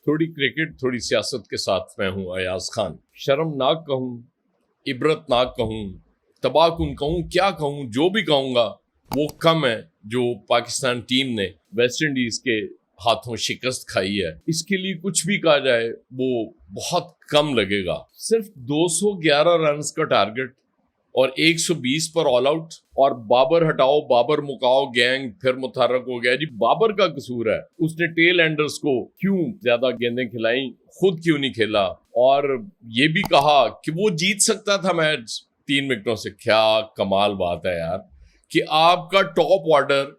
थोड़ी क्रिकेट थोड़ी सियासत के साथ मैं हूं अयाज खान। शर्मनाक कहूं, इबरतनाक कहूं, तबाहकुन कहूं, क्या कहूं, जो भी कहूंगा वो कम है जो पाकिस्तान टीम ने वेस्ट इंडीज के हाथों शिकस्त खाई है। इसके लिए कुछ भी कहा जाए वो बहुत कम लगेगा। सिर्फ 211 रन का टारगेट और 120 पर ऑल आउट, और बाबर हटाओ बाबर मुकाओ गैंग फिर मुतहरक हो गया जी। बाबर का कसूर है, उसने टेल एंडर्स को क्यों ज्यादा गेंदें खिलाई, खुद क्यों नहीं खेला। और ये भी कहा कि वो जीत सकता था मैच 3 विकेटों से। क्या कमाल बात है यार कि आपका टॉप ऑर्डर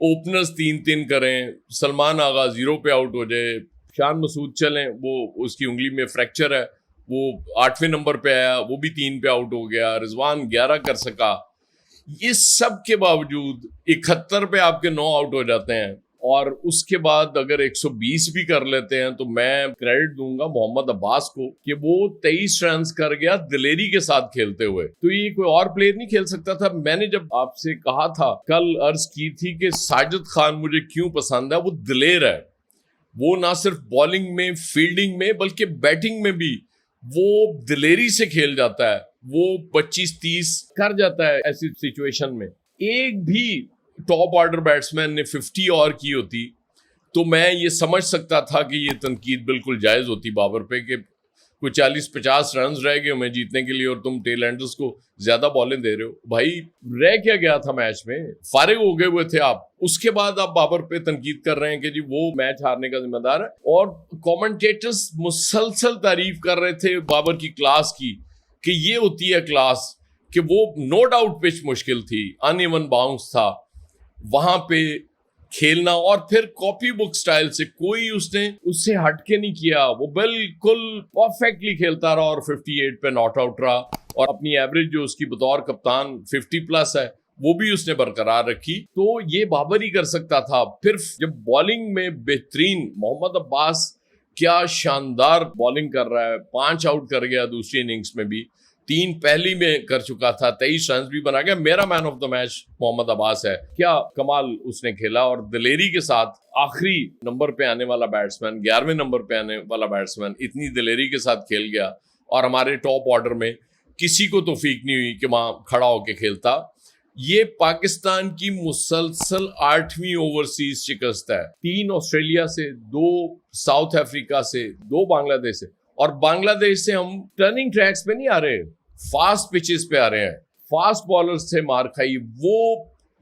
ओपनर्स 3-3 करें, सलमान आगा 0 पे आउट हो जाए, शान मसूद चलें, वो उसकी उंगली में फ्रैक्चर है, वो 8वें नंबर पे आया, वो भी 3 पे आउट हो गया, रिजवान 11 कर सका। ये सब के बावजूद 71 पे आपके 9 आउट हो जाते हैं, और उसके बाद अगर 120 भी कर लेते हैं तो मैं क्रेडिट दूंगा मोहम्मद अब्बास को कि वो 23 रन कर गया दिलेरी के साथ खेलते हुए। तो ये कोई और प्लेयर नहीं खेल सकता था। मैंने जब आपसे कहा था, कल अर्ज की थी कि साजिद खान मुझे क्यों पसंद है, वो दिलेर है। वो ना सिर्फ बॉलिंग में, फील्डिंग में, बल्कि बैटिंग में भी वो दिलेरी से खेल जाता है। वो 25-30 कर जाता है ऐसी सिचुएशन में। एक भी टॉप ऑर्डर बैट्समैन ने 50 और की होती तो मैं ये समझ सकता था कि ये तनकीद बिल्कुल जायज होती बाबर पे कि कोई 40-50 रन रह गए हमें जीतने के लिए और तुम टेल एंडर्स को ज्यादा बॉलें दे रहे हो। भाई रह क्या गया था मैच में, फारिग हो गए हुए थे आप। उसके बाद आप बाबर पे तनकीद कर रहे हैं कि जी वो मैच हारने का जिम्मेदार है, और कमेंटेटर्स मुसलसल तारीफ कर रहे थे बाबर की क्लास की कि ये होती है क्लास, कि वो नो डाउट पिच मुश्किल थी, अनइवन बाउंस था, वहां पे खेलना और फिर कॉपी बुक स्टाइल से कोई उसने उससे हटके नहीं किया। वो बिल्कुल परफेक्टली खेलता रहा और 58 पे नॉट आउट रहा, और अपनी एवरेज जो उसकी बतौर कप्तान 50+ है वो भी उसने बरकरार रखी। तो ये बाबर ही कर सकता था। फिर जब बॉलिंग में बेहतरीन मोहम्मद अब्बास क्या शानदार बॉलिंग कर रहा है, 5 आउट कर गया दूसरी इनिंग्स में भी, 3 पहली में कर चुका था, 23 रन भी बना गया। मेरा man of the match Mohammad Abbas है। क्या कमाल उसने खेला, और दिलेरी के साथ आखिरी नंबर पे आने वाला बैट्समैन, 11वें नंबर पे आने वाला बैट्समैन इतनी दिलेरी के साथ खेल गया, और हमारे टॉप ऑर्डर में किसी को तौफीक नहीं हुई कि वहां खड़ा होके खेलता। ये पाकिस्तान की मुसलसल 8वीं ओवरसीज शिकस्त है। 3 ऑस्ट्रेलिया से, 2 साउथ अफ्रीका से, 2 बांग्लादेश से, और बांग्लादेश से हम टर्निंग ट्रैक्स पे नहीं आ रहे, फास्ट पिचेस पे आ रहे हैं। फास्ट बॉलर्स से मार खाई वो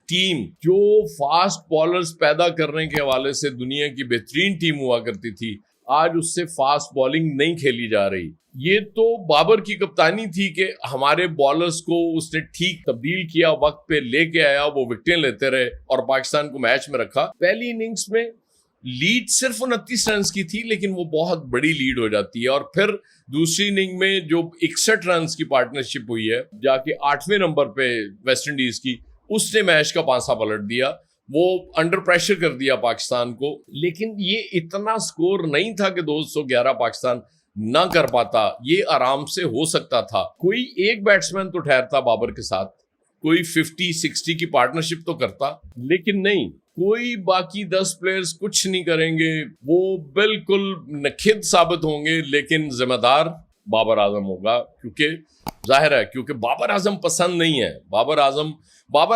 टीम जो फास्ट बॉलर्स पैदा करने के हवाले से दुनिया की बेहतरीन टीम हुआ करती थी, आज उससे फास्ट बॉलिंग नहीं खेली जा रही। ये तो बाबर की कप्तानी थी कि हमारे बॉलर्स को उसने ठीक तब्दील किया, वक्त पे लेके आया, वो विकेटें लेते रहे और पाकिस्तान को मैच में रखा। पहली इनिंग्स में लीड सिर्फ 29 रन की थी, लेकिन वो बहुत बड़ी लीड हो जाती है। और फिर दूसरी इनिंग में जो 61 रन की पार्टनरशिप हुई है जाके 8वें नंबर पे वेस्ट इंडीज की, उसने मैच का पांसा पलट दिया। वो अंडर प्रेशर कर दिया पाकिस्तान को। लेकिन ये इतना स्कोर नहीं था कि 211 पाकिस्तान ना कर पाता। ये आराम से हो सकता था। कोई एक बैट्समैन तो ठहरता बाबर के साथ, कोई 50-60 की पार्टनरशिप तो करता, लेकिन नहीं, कोई बाकी 10 प्लेयर्स कुछ नहीं करेंगे। वो बिल्कुल नखिद साबित होंगे, लेकिन जिम्मेदार बाबर आजम होगा, क्योंकि जाहिर है, क्योंकि बाबर आजम पसंद नहीं है। बाबर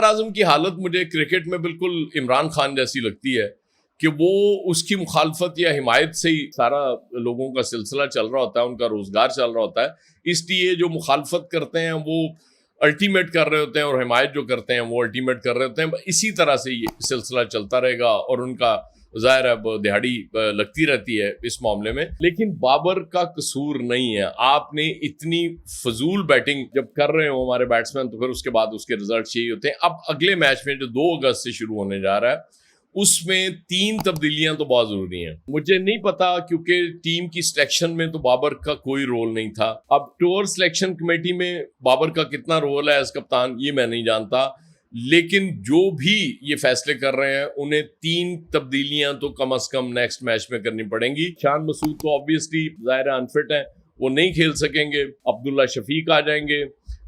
आजम की हालत मुझे क्रिकेट में बिल्कुल इमरान खान जैसी लगती है कि वो उसकी मुखालफत या हिमायत से ही सारा लोगों का सिलसिला चल रहा होता है, उनका रोजगार चल रहा होता है। इसलिए जो मुखालफत करते हैं वो अल्टीमेट कर रहे होते हैं, और हिमायत जो करते हैं वो अल्टीमेट कर रहे होते हैं। इसी तरह से ये सिलसिला चलता रहेगा, और उनका ज़ाहिर है दिहाड़ी लगती रहती है इस मामले में। लेकिन बाबर का कसूर नहीं है। आपने इतनी फजूल बैटिंग जब कर रहे हो हमारे बैट्समैन, तो फिर उसके बाद उसके रिजल्ट चाहिए होते हैं। अब अगले मैच में जो 2 अगस्त से शुरू होने जा रहा है, उसमें 3 तब्दीलियां तो बहुत जरूरी हैं। मुझे नहीं पता, क्योंकि टीम की सिलेक्शन में तो बाबर का कोई रोल नहीं था। अब टूर सिलेक्शन कमेटी में बाबर का कितना रोल है एज कप्तान, ये मैं नहीं जानता। लेकिन जो भी ये फैसले कर रहे हैं, उन्हें 3 तब्दीलियां तो कम से कम नेक्स्ट मैच में करनी पड़ेंगी। शान मसूद तो ऑब्वियसली जाहिर अनफिट है, वो नहीं खेल सकेंगे। अब्दुल्ला शफीक आ जाएंगे।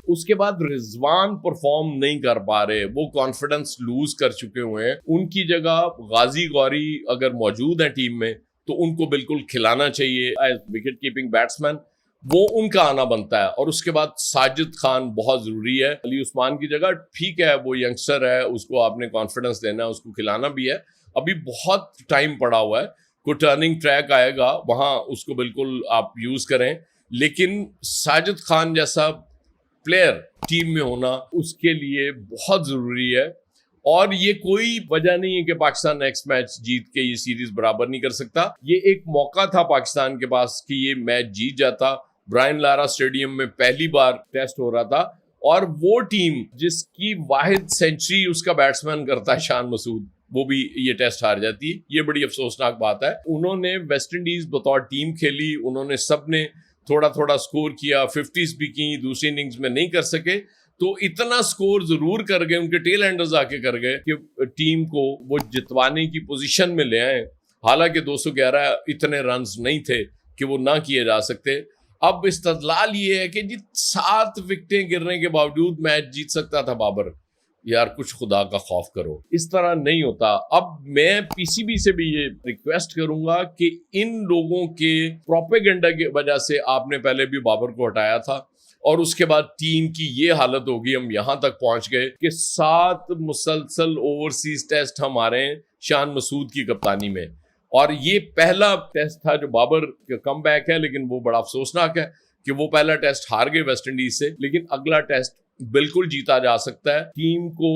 उसके बाद रिजवान परफॉर्म नहीं कर पा रहे, वो कॉन्फिडेंस लूज कर चुके हुए हैं। उनकी जगह गाजी गौरी अगर मौजूद है टीम में तो उनको बिल्कुल खिलाना चाहिए एज विकेट कीपिंग बैट्समैन, वो उनका आना बनता है। और उसके बाद साजिद खान बहुत ज़रूरी है। अली उस्मान की जगह ठीक है, वो यंगस्टर है, उसको आपने कॉन्फिडेंस देना है, उसको खिलाना भी है, अभी बहुत टाइम पड़ा हुआ है, कोई टर्निंग ट्रैक आएगा वहाँ उसको बिल्कुल आप यूज़ करें। लेकिन साजिद खान जैसा प्लेयर टीम में होना उसके लिए बहुत ज़रूरी है। और ये कोई वजह नहीं है कि पाकिस्तान नेक्स्ट मैच जीत के ये सीरीज बराबर नहीं कर सकता। ये एक मौका था पाकिस्तान के पास कि ये मैच जीत जाता। ब्रायन लारा स्टेडियम में पहली बार टेस्ट हो रहा था और वो टीम जिसकी वाहिद सेंचुरी उसका बैट्समैन करता है शान मसूद, वो भी ये टेस्ट हार जाती है। ये बड़ी अफसोसनाक बात है। उन्होंने वेस्ट इंडीज बतौर टीम खेली, उन्होंने सबने थोड़ा थोड़ा स्कोर किया, 50s भी की, दूसरी इनिंग्स में नहीं कर सके, तो इतना स्कोर जरूर कर गए, उनके टेल एंडर्स आके कर गए कि टीम को वो जितवाने की पोजीशन में ले आए। हालांकि 211 इतने रन्स नहीं थे कि वो ना किए जा सकते। अब इस्तदलाल ये है कि जी 7 विकेटें गिरने के बावजूद मैच जीत सकता था बाबर। यार कुछ खुदा का खौफ करो, इस तरह नहीं होता। अब मैं पीसीबी से भी ये रिक्वेस्ट करूंगा कि इन लोगों के प्रोपेगेंडा की वजह से आपने पहले भी बाबर को हटाया था और उसके बाद टीम की ये हालत होगी, हम यहां तक पहुंच गए कि 7 मुसलसल ओवरसीज टेस्ट हम हारे हैं शान मसूद की कप्तानी में। और ये पहला टेस्ट था जो बाबर का कमबैक है, लेकिन वो बड़ा अफसोसनाक है कि वो पहला टेस्ट हार गए वेस्ट इंडीज से। लेकिन अगला टेस्ट बिल्कुल जीता जा सकता है। टीम को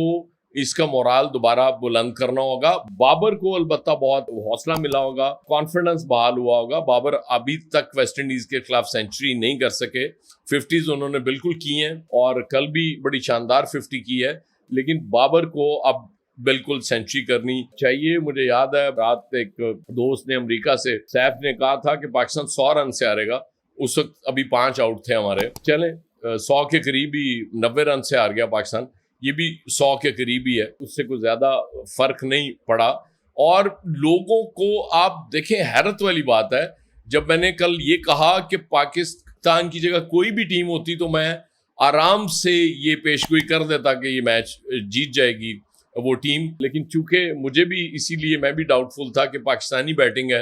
इसका मोराल दोबारा बुलंद करना होगा। बाबर को अलबत्ता बहुत हौसला मिला होगा, कॉन्फिडेंस बहाल हुआ होगा। बाबर अभी तक वेस्ट इंडीज के खिलाफ सेंचुरी नहीं कर सके, 50s उन्होंने बिल्कुल की हैं और कल भी बड़ी शानदार 50 की है, लेकिन बाबर को अब बिल्कुल सेंचुरी करनी चाहिए। मुझे याद है रात एक दोस्त ने अमेरिका से, सैफ ने कहा था कि पाकिस्तान 100 रन से हारेगा। उस वक्त अभी 5 आउट थे हमारे, चले 100 के करीब ही, 90 रन से हार गया पाकिस्तान। ये भी 100 के करीब ही है, उससे कोई ज्यादा फर्क नहीं पड़ा। और लोगों को आप देखें, हैरत वाली बात है, जब मैंने कल ये कहा कि पाकिस्तान की जगह कोई भी टीम होती तो मैं आराम से ये पेशगोई कर देता कि ये मैच जीत जाएगी वो टीम, लेकिन चूंकि मुझे भी इसीलिए मैं भी डाउटफुल था कि पाकिस्तानी बैटिंग है,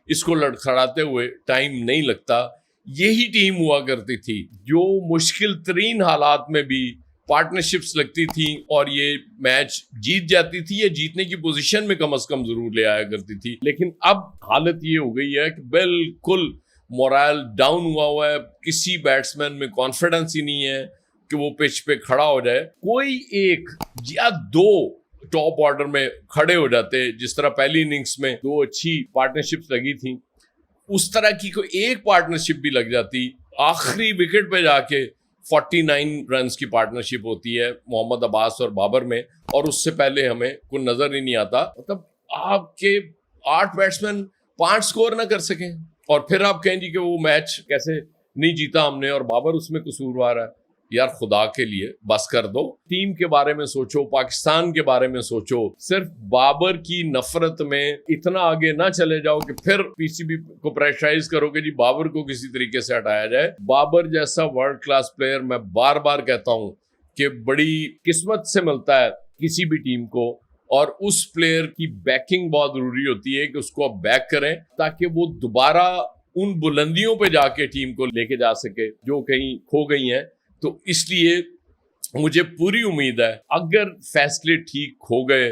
इसको लड़खड़ाते हुए टाइम नहीं लगता। यही टीम हुआ करती थी जो मुश्किल तरीन हालात में भी पार्टनरशिप्स लगती थी और ये मैच जीत जाती थी, या जीतने की पोजीशन में कम से कम जरूर ले आया करती थी। लेकिन अब हालत ये हो गई है कि बिल्कुल मोरल डाउन हुआ है, किसी बैट्समैन में कॉन्फिडेंस ही नहीं है कि वो पिच पे खड़ा हो जाए। कोई एक या 2 टॉप ऑर्डर में खड़े हो जाते, जिस तरह पहली इनिंग्स में 2 अच्छी पार्टनरशिप्स लगी थी, उस तरह की कोई एक पार्टनरशिप भी लग जाती, आखिरी विकेट पे जाके 49 रन्स की पार्टनरशिप होती है मोहम्मद अब्बास और बाबर में, और उससे पहले हमें कोई नजर ही नहीं आता। मतलब आपके 8 बैट्समैन 5 स्कोर ना कर सकें और फिर आप कहें जी कि वो मैच कैसे नहीं जीता हमने और बाबर उसमें कसूरवार है। यार खुदा के लिए बस कर दो, टीम के बारे में सोचो, पाकिस्तान के बारे में सोचो। सिर्फ बाबर की नफरत में इतना आगे ना चले जाओ कि फिर पीसीबी को प्रेशराइज करो कि जी बाबर को किसी तरीके से हटाया जाए। बाबर जैसा वर्ल्ड क्लास प्लेयर, मैं बार बार कहता हूं कि बड़ी किस्मत से मिलता है किसी भी टीम को, और उस प्लेयर की बैकिंग बहुत जरूरी होती है कि उसको आप बैक करें ताकि वो दोबारा उन बुलंदियों पे जाके टीम को लेके जा सके जो कहीं खो गई हैं। तो इसलिए मुझे पूरी उम्मीद है अगर फैसले ठीक हो गए,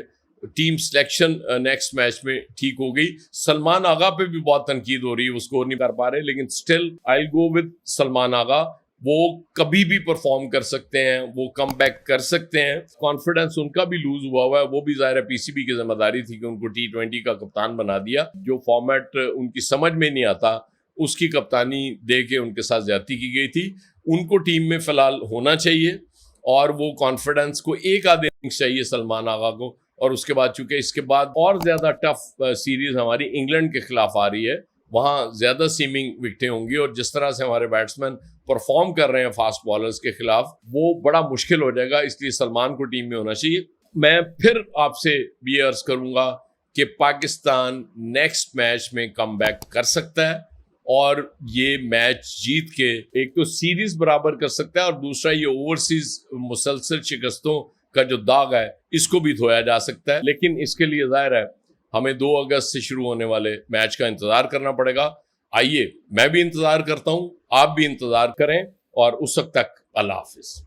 टीम सिलेक्शन नेक्स्ट मैच में ठीक हो गई। सलमान आगा पे भी बहुत तनकीद हो रही है, वो स्कोर नहीं कर पा रहे, लेकिन still I go with Salman Agha. वो कभी भी परफॉर्म कर सकते हैं, वो कम बैक कर सकते हैं। कॉन्फिडेंस उनका भी लूज हुआ है, वो भी ज़ाहिर है पीसीबी की जिम्मेदारी थी कि उनको T20 का कप्तान बना दिया। जो फॉर्मेट उनकी समझ में नहीं आता उसकी कप्तानी दे के उनके साथ ज्यादती की गई थी। उनको टीम में फिलहाल होना चाहिए और वो कॉन्फिडेंस को एक आधे इनिंग्स चाहिए सलमान आगा को। और उसके बाद चूंकि इसके बाद और ज्यादा टफ सीरीज हमारी इंग्लैंड के खिलाफ आ रही है, वहाँ ज्यादा सीमिंग विकेटें होंगी और जिस तरह से हमारे बैट्समैन परफॉर्म कर रहे हैं फास्ट बॉलर्स के खिलाफ, वो बड़ा मुश्किल हो जाएगा। इसलिए सलमान को टीम में होना चाहिए। मैं फिर आपसे भी अर्ज करूंगा कि पाकिस्तान नेक्स्ट मैच में कमबैक कर सकता है और ये मैच जीत के एक तो सीरीज बराबर कर सकता है और दूसरा ये ओवरसीज मुसलसल शिकस्तों का जो दाग है इसको भी धोया जा सकता है। लेकिन इसके लिए जाहिर है हमें 2 अगस्त से शुरू होने वाले मैच का इंतजार करना पड़ेगा। आइए, मैं भी इंतजार करता हूं, आप भी इंतजार करें और उस वक्त तक अल्लाह हाफिज।